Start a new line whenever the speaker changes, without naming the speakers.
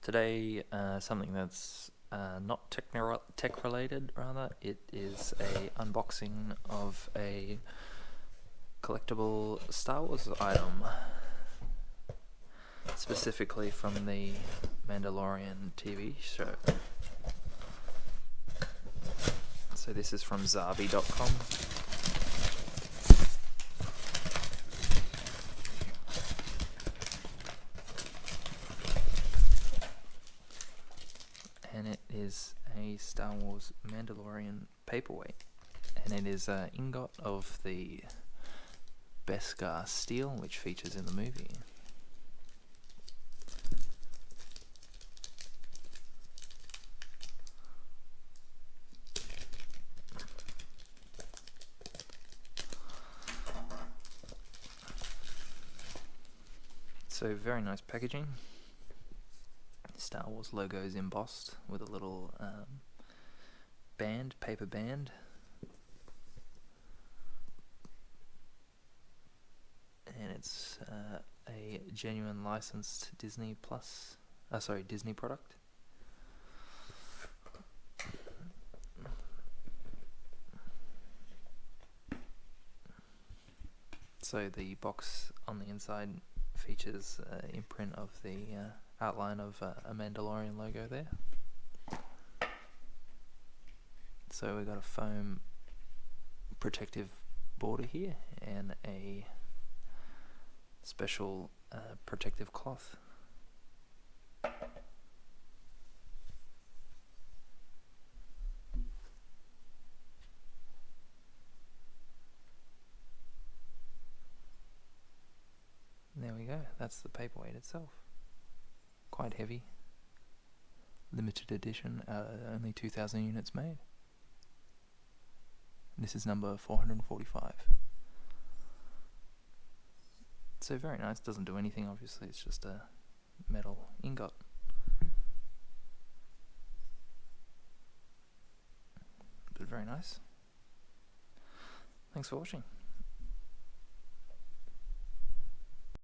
Today, something that's not tech related, rather. It is a unboxing of a collectible Star Wars item, specifically from the Mandalorian TV show. So this is from Zavi.com. And it is a Star Wars Mandalorian Paperweight, and it is an ingot of the Beskar steel, which features in the movie. So very nice packaging. Star Wars logo is embossed with a little paper band. And it's a genuine licensed Disney product. So the box on the inside features an imprint of the outline of a Mandalorian logo there. So we've got a foam protective border here and a special protective cloth. There we go, that's the paperweight itself. Quite heavy. Limited edition, only 2,000 units made. This is number 445. So very nice, doesn't do anything obviously, it's just a metal ingot. But very nice. Thanks for watching.